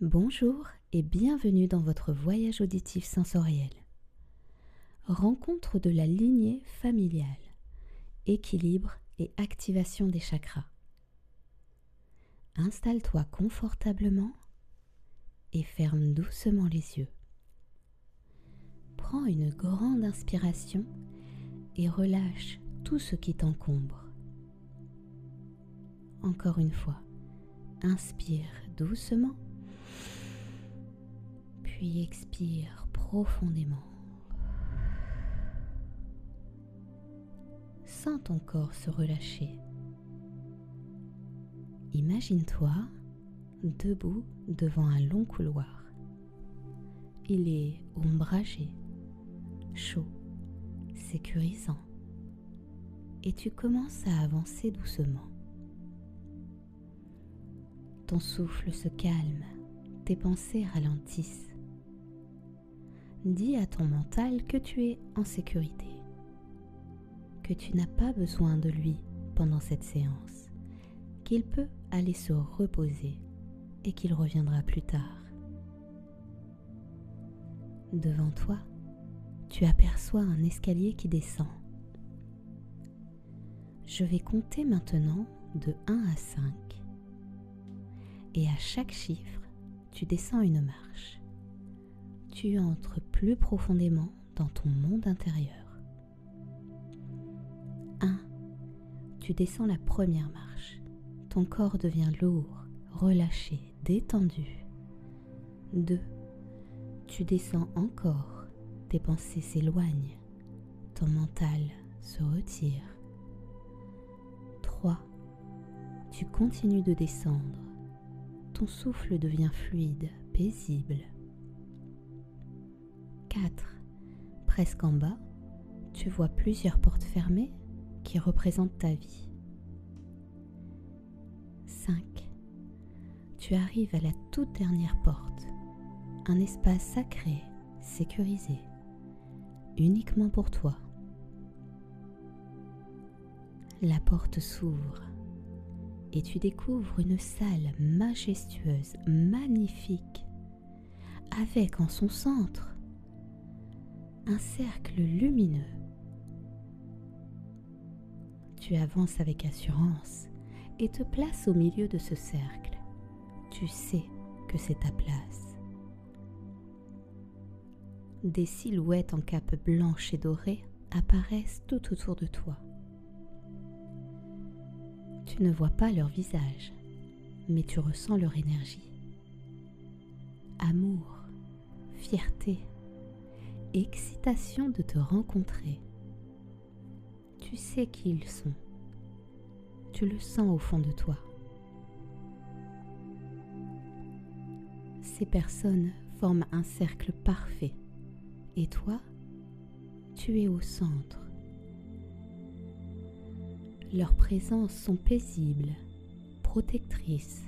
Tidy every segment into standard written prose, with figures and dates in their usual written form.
Bonjour et bienvenue dans votre voyage auditif sensoriel. Rencontre de la lignée familiale, équilibre et activation des chakras. Installe-toi confortablement et ferme doucement les yeux. Prends une grande inspiration et relâche tout ce qui t'encombre. Encore une fois, inspire doucement, puis expire profondément. Sens ton corps se relâcher. Imagine-toi debout devant un long couloir. Il est ombragé, chaud, sécurisant, et tu commences à avancer doucement. Ton souffle se calme, tes pensées ralentissent. Dis à ton mental que tu es en sécurité, que tu n'as pas besoin de lui pendant cette séance, qu'il peut aller se reposer et qu'il reviendra plus tard. Devant toi, tu aperçois un escalier qui descend. Je vais compter maintenant de 1 à 5 et à chaque chiffre, tu descends une marche. Tu entres plus profondément dans ton monde intérieur. 1. Tu descends la première marche. Ton corps devient lourd, relâché, détendu. 2. Tu descends encore. Tes pensées s'éloignent. Ton mental se retire. 3. Tu continues de descendre. Ton souffle devient fluide, paisible. 4. Presque en bas, tu vois plusieurs portes fermées qui représentent ta vie. 5. Tu arrives à la toute dernière porte, un espace sacré, sécurisé, uniquement pour toi. La porte s'ouvre et tu découvres une salle majestueuse, magnifique, avec en son centre un cercle lumineux. Tu avances avec assurance et te places au milieu de ce cercle. Tu sais que c'est ta place. Des silhouettes en cape blanche et dorée apparaissent tout autour de toi. Tu ne vois pas leur visage, mais tu ressens leur énergie. Amour, fierté, excitation de te rencontrer. Tu sais qui ils sont. Tu le sens au fond de toi. Ces personnes forment un cercle parfait. Et toi, tu es au centre. Leurs présences sont paisibles, protectrices.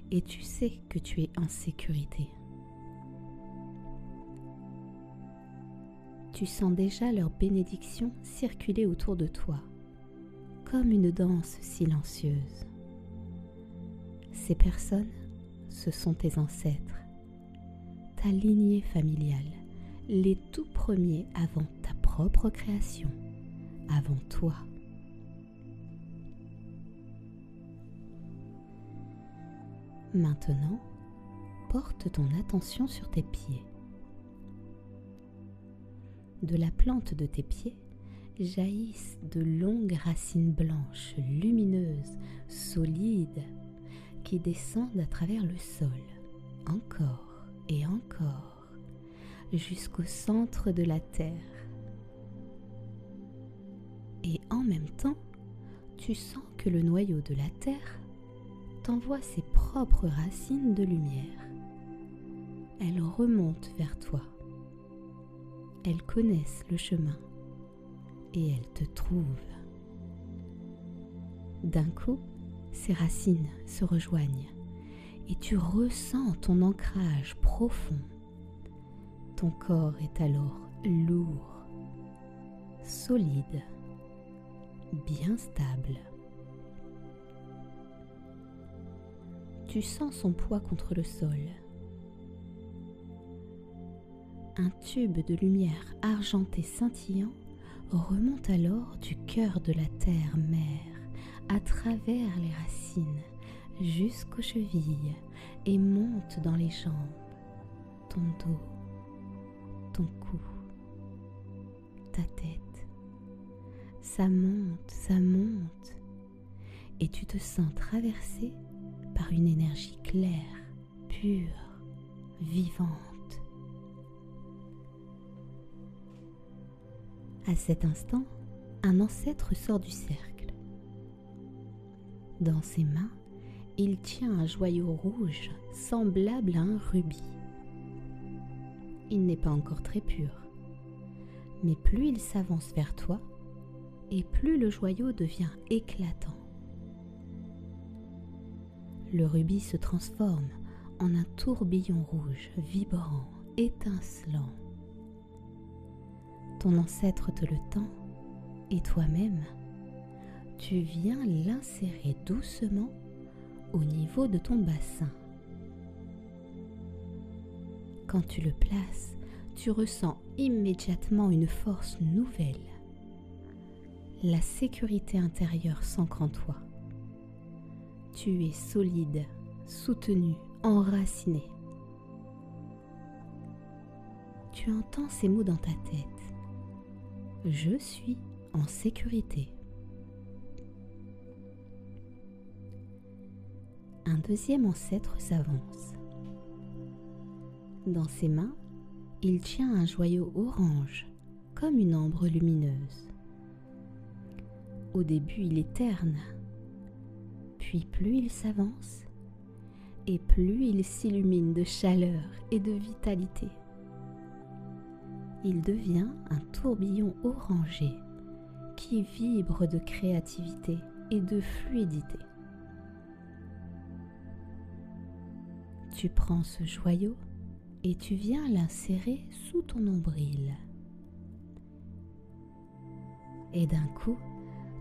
Et tu sais que tu es en sécurité. Tu sens déjà leur bénédiction circuler autour de toi, comme une danse silencieuse. Ces personnes, ce sont tes ancêtres, ta lignée familiale, les tout premiers avant ta propre création, avant toi. Maintenant, porte ton attention sur tes pieds. De la plante de tes pieds jaillissent de longues racines blanches, lumineuses, solides, qui descendent à travers le sol, encore et encore, jusqu'au centre de la terre. Et en même temps, tu sens que le noyau de la terre t'envoie ses propres racines de lumière. Elles remontent vers toi. Elles connaissent le chemin et elles te trouvent. D'un coup, ces racines se rejoignent et tu ressens ton ancrage profond. Ton corps est alors lourd, solide, bien stable. tu sens son poids contre le sol. Un tube de lumière argentée scintillant remonte alors du cœur de la terre-mère, à travers les racines, jusqu'aux chevilles, et monte dans les jambes, ton dos, ton cou, ta tête. Ça monte, et tu te sens traversé par une énergie claire, pure, vivante. À cet instant, un ancêtre sort du cercle. Dans ses mains, il tient un joyau rouge semblable à un rubis. Il n'est pas encore très pur, mais plus il s'avance vers toi, et plus le joyau devient éclatant. Le rubis se transforme en un tourbillon rouge vibrant, étincelant. Ton ancêtre te le tend, et toi-même, tu viens l'insérer doucement au niveau de ton bassin. Quand tu le places, tu ressens immédiatement une force nouvelle. La sécurité intérieure s'ancre en toi. Tu es solide, soutenu, enraciné. Tu entends ces mots dans ta tête. Je suis en sécurité. Un deuxième ancêtre s'avance. Dans ses mains, il tient un joyau orange, comme une ambre lumineuse. Au début, il est terne, puis plus il s'avance, et plus il s'illumine de chaleur et de vitalité. Il devient un tourbillon orangé qui vibre de créativité et de fluidité. Tu prends ce joyau et tu viens l'insérer sous ton nombril. Et d'un coup,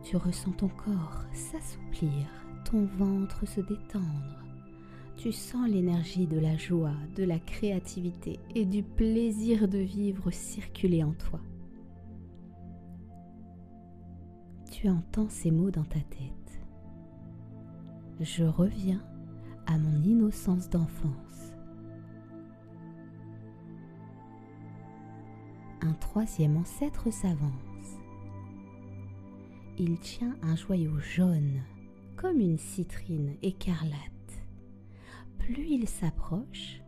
tu ressens ton corps s'assouplir, ton ventre se détendre. Tu sens l'énergie de la joie, de la créativité et du plaisir de vivre circuler en toi. Tu entends ces mots dans ta tête. Je reviens à mon innocence d'enfance. Un troisième ancêtre s'avance. Il tient un joyau jaune, comme une citrine écarlate. Plus il s'approche,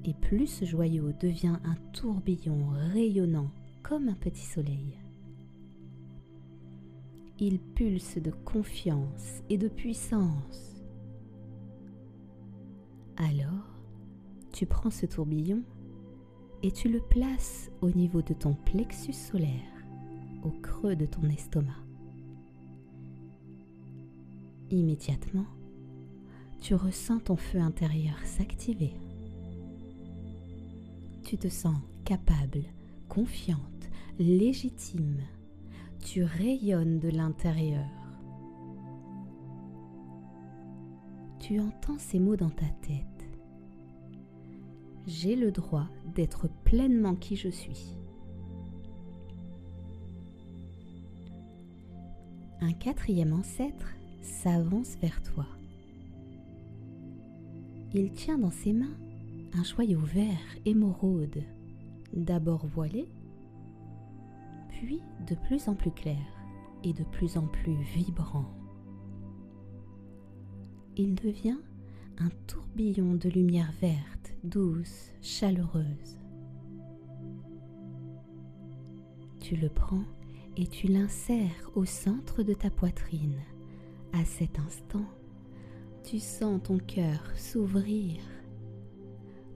et plus ce joyau devient un tourbillon rayonnant comme un petit soleil. Il pulse de confiance et de puissance. Alors, tu prends ce tourbillon et tu le places au niveau de ton plexus solaire, au creux de ton estomac. Immédiatement, tu ressens ton feu intérieur s'activer. Tu te sens capable, confiante, légitime. Tu rayonnes de l'intérieur. Tu entends ces mots dans ta tête. J'ai le droit d'être pleinement qui je suis. Un quatrième ancêtre s'avance vers toi. Il tient dans ses mains un joyau vert émeraude, d'abord voilé, puis de plus en plus clair et de plus en plus vibrant. Il devient un tourbillon de lumière verte, douce, chaleureuse. Tu le prends et tu l'insères au centre de ta poitrine. À cet instant, tu sens ton cœur s'ouvrir.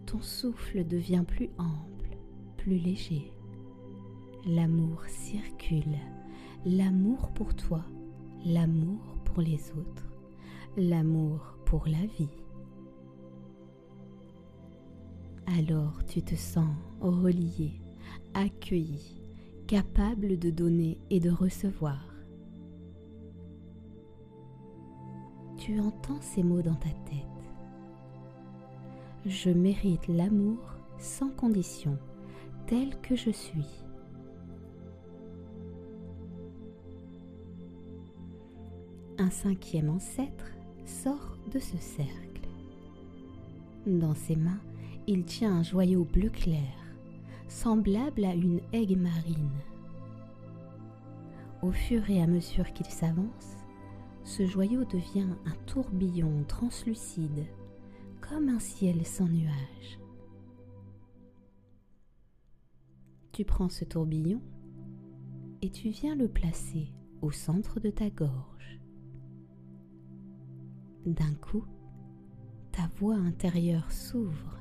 Ton souffle devient plus ample, plus léger. L'amour circule, l'amour pour toi, l'amour pour les autres, l'amour pour la vie. Alors tu te sens relié, accueilli, capable de donner et de recevoir. Tu entends ces mots dans ta tête. Je mérite l'amour sans condition, tel que je suis. Un cinquième ancêtre sort de ce cercle. Dans ses mains, il tient un joyau bleu clair, semblable à une aigue marine. Au fur et à mesure qu'il s'avance, ce joyau devient un tourbillon translucide, comme un ciel sans nuages. Tu prends ce tourbillon et tu viens le placer au centre de ta gorge. D'un coup, ta voix intérieure s'ouvre.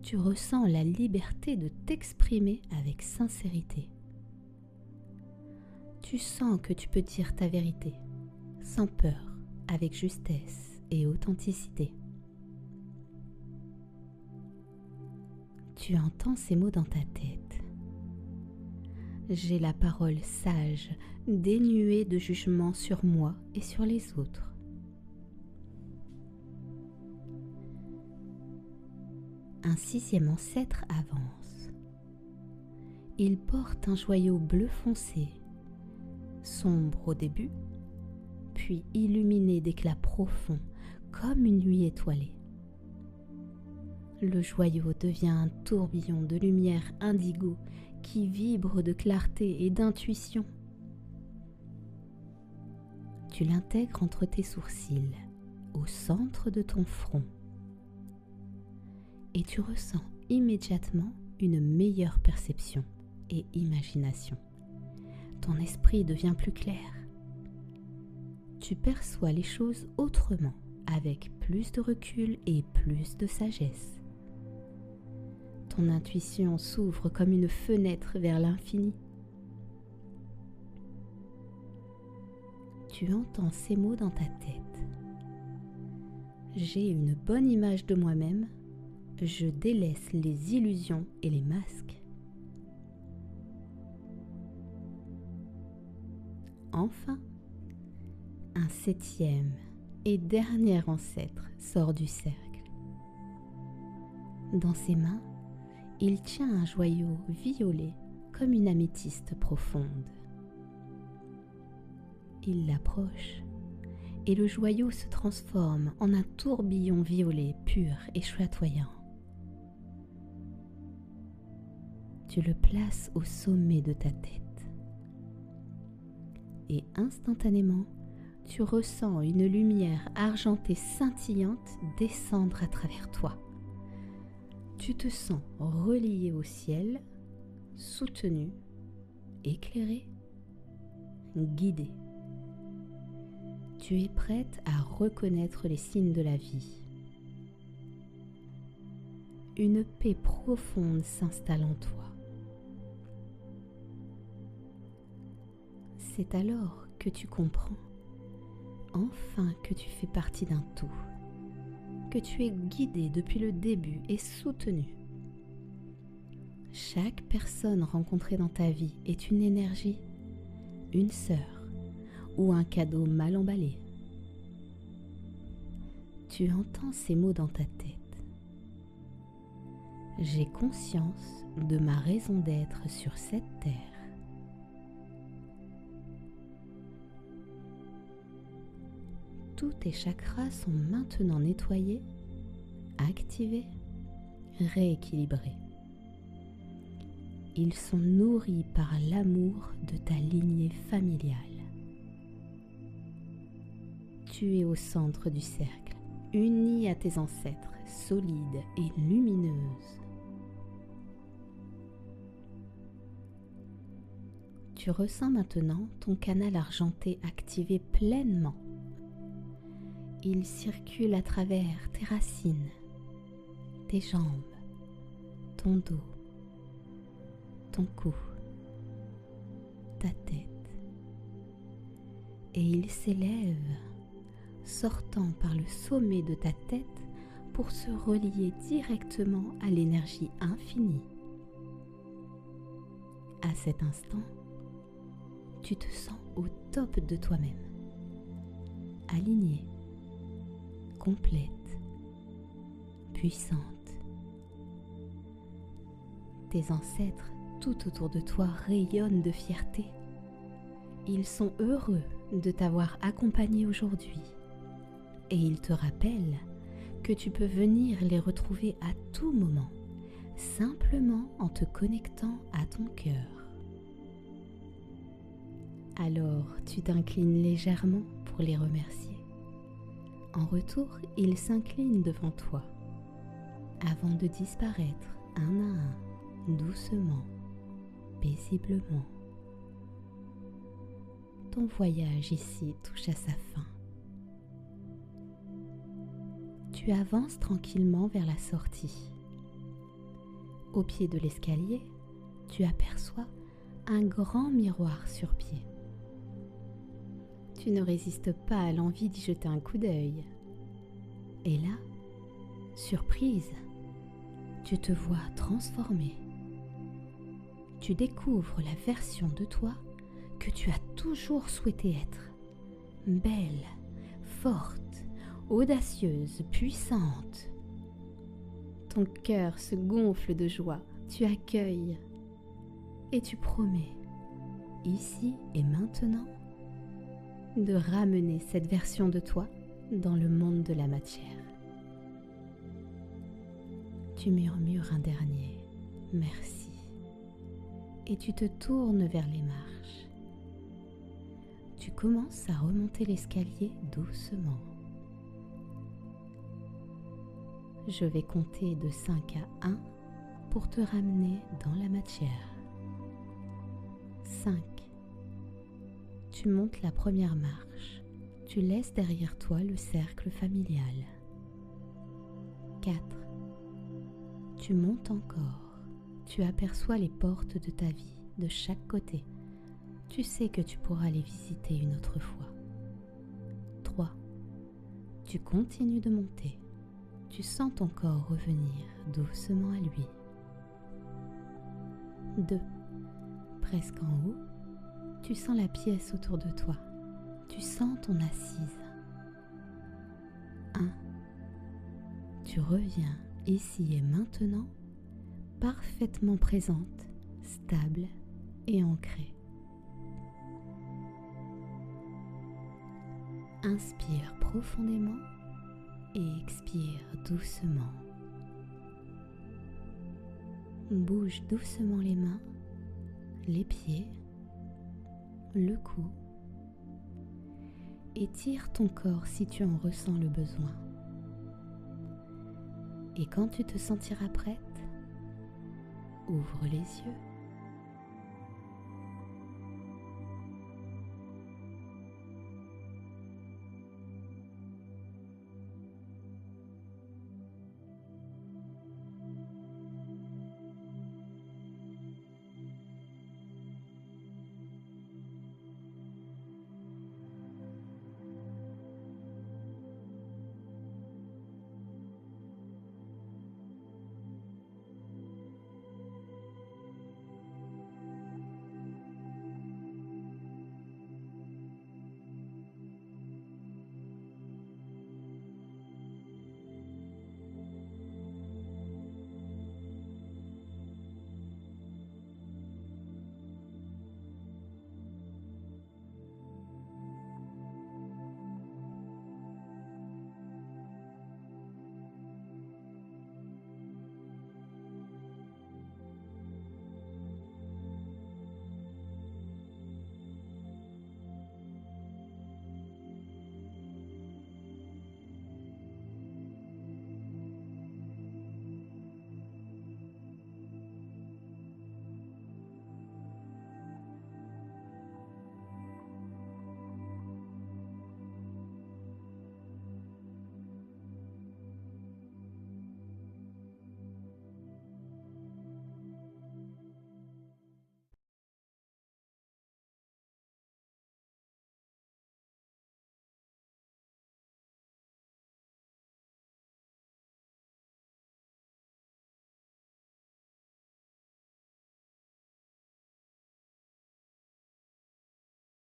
Tu ressens la liberté de t'exprimer avec sincérité. Tu sens que tu peux dire ta vérité, sans peur, avec justesse et authenticité. Tu entends ces mots dans ta tête. J'ai la parole sage, dénuée de jugement sur moi et sur les autres. Un sixième ancêtre avance. Il porte un joyau bleu foncé, sombre au début, puis illuminé d'éclats profonds comme une nuit étoilée. Le joyau devient un tourbillon de lumière indigo qui vibre de clarté et d'intuition. Tu l'intègres entre tes sourcils, au centre de ton front. Et tu ressens immédiatement une meilleure perception et imagination. Ton esprit devient plus clair. Tu perçois les choses autrement, avec plus de recul et plus de sagesse. Ton intuition s'ouvre comme une fenêtre vers l'infini. Tu entends ces mots dans ta tête. J'ai une bonne image de moi-même. Je délaisse les illusions et les masques. Enfin, un septième et dernier ancêtre sort du cercle. Dans ses mains, il tient un joyau violet comme une améthyste profonde. Il l'approche et le joyau se transforme en un tourbillon violet pur et chatoyant. Tu le places au sommet de ta tête. Et instantanément, tu ressens une lumière argentée scintillante descendre à travers toi. Tu te sens relié au ciel, soutenu, éclairé, guidé. Tu es prête à reconnaître les signes de la vie. Une paix profonde s'installe en toi. C'est alors que tu comprends, enfin, que tu fais partie d'un tout, que tu es guidé depuis le début et soutenu. Chaque personne rencontrée dans ta vie est une énergie, une sœur ou un cadeau mal emballé. Tu entends ces mots dans ta tête. J'ai conscience de ma raison d'être sur cette terre. Tous tes chakras sont maintenant nettoyés, activés, rééquilibrés. Ils sont nourris par l'amour de ta lignée familiale. Tu es au centre du cercle, uni à tes ancêtres, solide et lumineuse. Tu ressens maintenant ton canal argenté activé pleinement. Il circule à travers tes racines, tes jambes, ton dos, ton cou, ta tête. Et il s'élève, sortant par le sommet de ta tête pour se relier directement à l'énergie infinie. À cet instant, tu te sens au top de toi-même, aligné, complète, puissante. Tes ancêtres tout autour de toi rayonnent de fierté. Ils sont heureux de t'avoir accompagné aujourd'hui et ils te rappellent que tu peux venir les retrouver à tout moment, simplement en te connectant à ton cœur. Alors tu t'inclines légèrement pour les remercier. En retour, ils s'inclinent devant toi, avant de disparaître un à un, doucement, paisiblement. Ton voyage ici touche à sa fin. Tu avances tranquillement vers la sortie. Au pied de l'escalier, tu aperçois un grand miroir sur pied. Tu ne résistes pas à l'envie d'y jeter un coup d'œil. Et là, surprise, tu te vois transformé. Tu découvres la version de toi que tu as toujours souhaité être. Belle, forte, audacieuse, puissante. Ton cœur se gonfle de joie, tu accueilles et tu promets, ici et maintenant, de ramener cette version de toi dans le monde de la matière. Tu murmures un dernier « merci » et tu te tournes vers les marches. Tu commences à remonter l'escalier doucement. Je vais compter de 5 à 1 pour te ramener dans la matière. 5. Tu montes la première marche. Tu laisses derrière toi le cercle familial. 4. Tu montes encore. Tu aperçois les portes de ta vie de chaque côté. Tu sais que tu pourras les visiter une autre fois. 3. Tu continues de monter. Tu sens ton corps revenir doucement à lui. 2. Presque en haut, tu sens la pièce autour de toi. Tu sens ton assise. 1. Tu reviens ici et maintenant, parfaitement présente, stable et ancrée. Inspire profondément et expire doucement. Bouge doucement les mains, les pieds, le cou. Étire ton corps si tu en ressens le besoin. Et quand tu te sentiras prête, ouvre les yeux.